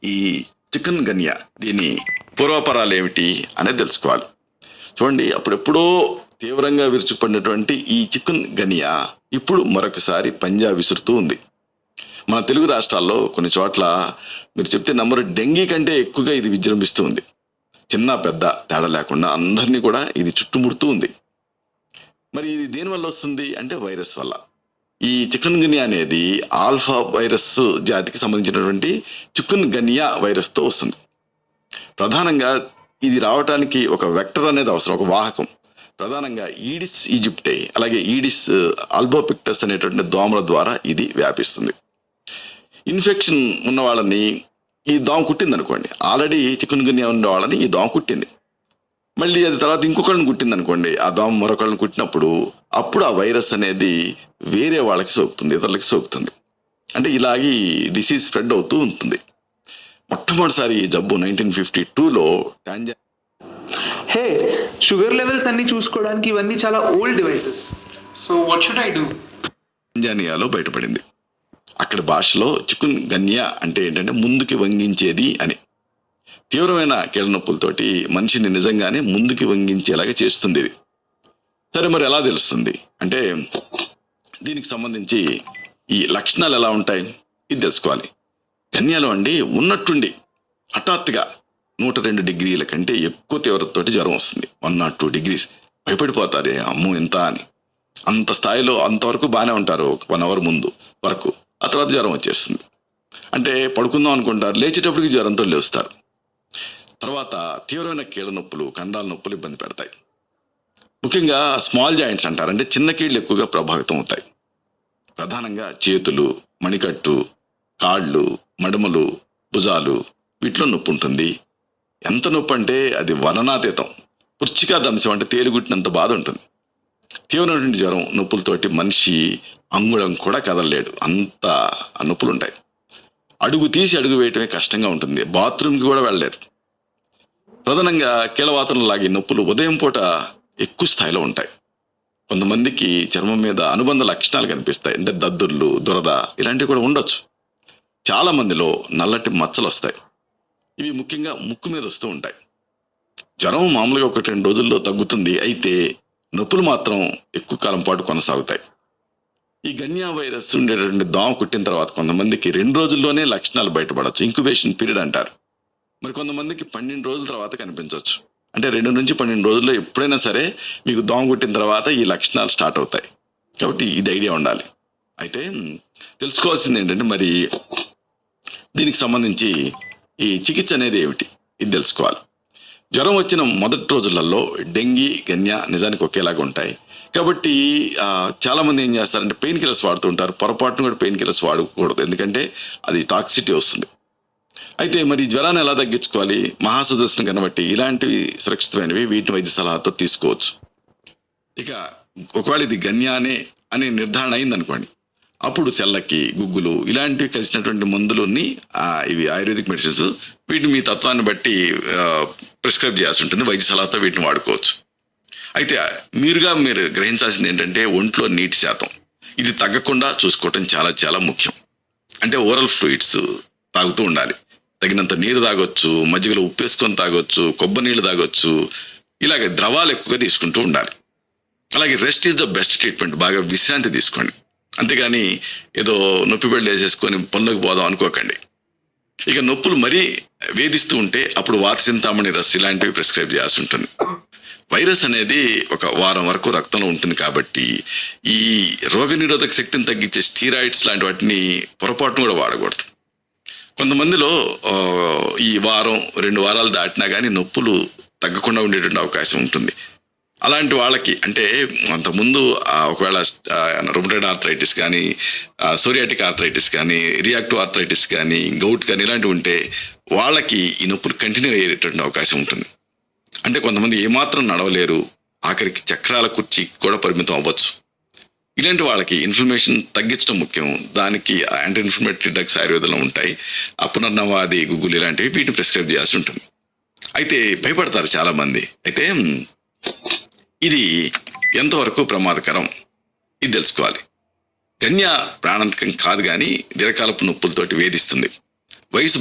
ఈ చికెన్ గన్యా దీని పూర్వపరాలు ఏమిటి అనేది తెలుసుకోవాలి. చూడండి, అప్పుడెప్పుడో తీవ్రంగా విరుచుకుపడినటువంటి ఈ చికెన్ గన్యా ఇప్పుడు మరొకసారి పంజా విసురుతూ ఉంది. మన తెలుగు రాష్ట్రాల్లో కొన్ని చోట్ల మీరు చెప్తే నమ్మరు, డెంగీ కంటే ఎక్కువగా ఇది విజృంభిస్తూ ఉంది. చిన్న పెద్ద తేడా లేకుండా అందరినీ కూడా ఇది చుట్టుముడుతూ ఉంది. మరి ఇది దేనివల్ల వస్తుంది అంటే వైరస్ వల్ల. ఈ చికెన్ గన్యా అనేది ఆల్ఫా వైరస్ జాతికి సంబంధించినటువంటి చికెన్ గన్యా వైరస్తో వస్తుంది. ప్రధానంగా ఇది రావడానికి ఒక వెక్టర్ అనేది అవసరం, ఒక వాహకం. ప్రధానంగా ఈడిస్ ఈజిప్టే, అలాగే ఈడిస్ ఆల్బోపిక్టస్ అనేటువంటి దోమల ద్వారా ఇది వ్యాపిస్తుంది. ఇన్ఫెక్షన్ ఉన్న వాళ్ళని ఈ దోమ కుట్టింది అనుకోండి, ఆల్రెడీ చికెన్ గన్యా ఉన్న వాళ్ళని ఈ దోమ కుట్టింది, మళ్ళీ అది తర్వాత ఇంకొకళ్ళని కుట్టింది అనుకోండి, ఆ దోమ మరొకళ్ళని కుట్టినప్పుడు అప్పుడు ఆ వైరస్ అనేది వేరే వాళ్ళకి సోకుతుంది, ఇతరులకి సోకుతుంది. అంటే ఇలాగే డిసీజ్ స్ప్రెడ్ అవుతూ ఉంటుంది. మొట్టమొదటిసారి ఈ జబ్బు 1952లో హే, షుగర్ లెవెల్స్ అన్ని చూసుకోవడానికి ఇవన్నీ చాలా old devices. So what should I do? టాంజానియాలో బయటపడింది. అక్కడి భాషలో చికెన్ గన్యా అంటే ఏంటంటే ముందుకి వంగించేది అని. తీవ్రమైన కీళ్ళనొప్పులతోటి మనిషిని నిజంగానే ముందుకి వంగించేలాగా చేస్తుంది ఇది. సరే, మరి ఎలా తెలుస్తుంది అంటే దీనికి సంబంధించి ఈ లక్షణాలు ఎలా ఉంటాయి ఇది తెలుసుకోవాలి. గన్యాలో అండి ఉన్నట్టుండి హఠాత్తుగా 102 డిగ్రీల కంటే ఎక్కువ తీవ్రతతోటి జ్వరం వస్తుంది. 102 degrees. భయపడిపోతారే, అమ్మో ఎంత అని. అంత స్థాయిలో అంతవరకు బాగానే ఉంటారు 1 hour ముందు వరకు, ఆ తర్వాత జ్వరం వచ్చేస్తుంది. అంటే పడుకుందాం అనుకుంటారు, లేచేటప్పటికి జ్వరంతో లేస్తారు. తర్వాత తీవ్రమైన కీళ్ళ నొప్పులు, కండాల నొప్పులు ఇబ్బంది పెడతాయి. ముఖ్యంగా స్మాల్ జాయింట్స్ అంటారు, అంటే చిన్న కీళ్ళు ఎక్కువగా ప్రభావితం అవుతాయి. ప్రధానంగా చేతులు, మణికట్టు, కాళ్ళు, మడమలు, భుజాలు, వీటిలో నొప్పి ఉంటుంది. ఎంత నొప్పి అంటే అది వర్ణనాతీతం. పుచ్చికా దంశం అంటే తేలిగుట్టినంత బాధ ఉంటుంది. తీవ్రమైనటువంటి జ్వరం నొప్పులతోటి మనిషి అంగుళం కూడా కదలలేడు, అంత నొప్పులు ఉంటాయి. అడుగు తీసి అడుగు వేయటమే కష్టంగా ఉంటుంది, బాత్రూమ్కి కూడా వెళ్ళలేరు. ప్రధానంగా కీళ్ళవాతంలో లాగే నొప్పులు ఉదయం పూట ఎక్కువ స్థాయిలో ఉంటాయి. కొంతమందికి చర్మం మీద అనుబంధ లక్షణాలు కనిపిస్తాయి, అంటే దద్దుర్లు, దురద ఇలాంటివి కూడా ఉండొచ్చు. చాలామందిలో నల్లటి మచ్చలు వస్తాయి. ఇవి ముఖ్యంగా ముక్కు మీద వస్తూ ఉంటాయి. జ్వరం మామూలుగా 1-2 రోజుల్లో తగ్గుతుంది, అయితే నొప్పులు మాత్రం ఎక్కువ కాలం పాటు కొనసాగుతాయి. ఈ గన్యా వైరస్ ఉండేటటువంటి దోమ కుట్టిన తర్వాత కొంతమందికి 2 రోజుల్లోనే లక్షణాలు బయటపడవచ్చు, ఇంక్యుబేషన్ పీరియడ్ అంటారు. మరి కొంతమందికి 12 రోజుల తర్వాత కనిపించవచ్చు. అంటే 2 నుంచి 12 రోజుల్లో ఎప్పుడైనా సరే మీకు దోమ కుట్టిన తర్వాత ఈ లక్షణాలు స్టార్ట్ అవుతాయి. కాబట్టి ఇది ఐడియా ఉండాలి. అయితే తెలుసుకోవాల్సింది ఏంటంటే మరి దీనికి సంబంధించి ఈ చికిత్స అనేది ఏమిటి ఇది తెలుసుకోవాలి. జ్వరం వచ్చిన మొదటి రోజులలో డెంగీ, గన్యా నిజానికి ఒకేలాగా ఉంటాయి. కాబట్టి చాలామంది ఏం చేస్తారంటే పెయిన్ కిల్లర్స్ వాడుతూ ఉంటారు. పొరపాటును కూడా పెయిన్ కిల్లర్స్ వాడకూడదు, ఎందుకంటే అది టాక్సిటీ వస్తుంది. అయితే మరి జ్వరాన్ని ఎలా తగ్గించుకోవాలి? మహాసుదర్శనం కనబట్టి ఇలాంటివి సురక్షితమైనవి, వీటిని వైద్య సలహాతో తీసుకోవచ్చు. ఇక ఒకవేళ ఇది గన్యానే అనే నిర్ధారణ అయిందనుకోండి, అప్పుడు సెల్లకి, గుగ్గులు ఇలాంటివి కలిసినటువంటి మందులని ఇవి ఆయుర్వేదిక్ మెడిసిన్స్, వీటిని మీ తత్వాన్ని బట్టి ప్రిస్క్రైబ్ చేయాల్సి ఉంటుంది. వైద్య సలహాతో వీటిని వాడుకోవచ్చు. అయితే మీరు గ్రహించాల్సింది ఏంటంటే ఒంట్లో నీటి శాతం ఇది తగ్గకుండా చూసుకోవటం చాలా చాలా ముఖ్యం. అంటే ఓరల్ ఫ్లూయిడ్స్ తాగుతూ ఉండాలి. తగినంత నీరు తాగొచ్చు, మజ్జిగలో ఉప్పు వేసుకొని తాగొచ్చు, కొబ్బరి నీళ్ళు తాగొచ్చు. ఇలాగ ద్రవాలు ఎక్కువగా తీసుకుంటూ ఉండాలి. అలాగే rest is the best treatment. బాగా విశ్రాంతి తీసుకోండి, అంతేగాని ఏదో నొప్పి బెళ్ళు వేసేసుకొని పనులకు పోదాం అనుకోకండి. ఇక నొప్పులు మరీ వేధిస్తూ ఉంటే అప్పుడు వాతసింతామణి రస్ ఇలాంటివి ప్రిస్క్రైబ్ చేయాల్సి ఉంటుంది. వైరస్ అనేది 1 వారం వరకు రక్తంలో ఉంటుంది కాబట్టి ఈ రోగనిరోధక శక్తిని తగ్గించే స్టీరాయిడ్స్ లాంటి వాటిని పొరపాటును కూడా వాడకూడదు. కొంతమందిలో ఈ 1-2 వారాలు దాటినా కానీ నొప్పులు తగ్గకుండా ఉండేటువంటి అవకాశం ఉంటుంది. అలాంటి వాళ్ళకి అంటే అంతకుముందు ఒకవేళ రుమటైడ్ ఆర్థరైటిస్ కానీ, సోరియాటిక్ ఆర్థరైటిస్ కానీ, రియాక్టివ్ ఆర్థరైటిస్ కానీ, గౌట్ కానీ ఇలాంటివి ఉంటే వాళ్ళకి ఈ నొప్పులు కంటిన్యూ అయ్యేటువంటి అవకాశం ఉంటుంది. అంటే కొంతమంది ఏమాత్రం నడవలేరు, ఆఖరికి చక్రాల కుర్చీకి కూడా పరిమితం అవ్వచ్చు. ఇలాంటి వాళ్ళకి ఇన్ఫ్లమేషన్ తగ్గించడం ముఖ్యం. దానికి యాంటీ ఇన్ఫ్లమేటరీ డ్రగ్స్ ఆయుర్వేదంలో ఉంటాయి. పునర్నవాది, గుగ్గులు ఇలాంటివి వీటిని ప్రిస్క్రైబ్ చేయాల్సి ఉంటుంది. అయితే భయపడతారు చాలామంది. అయితే ఇది ఎంతవరకు ప్రమాదకరం ఇది తెలుసుకోవాలి. గన్యా ప్రాణాంతకం కాదు, కానీ దీర్ఘకాలపు నొప్పులతోటి వేధిస్తుంది. వయసు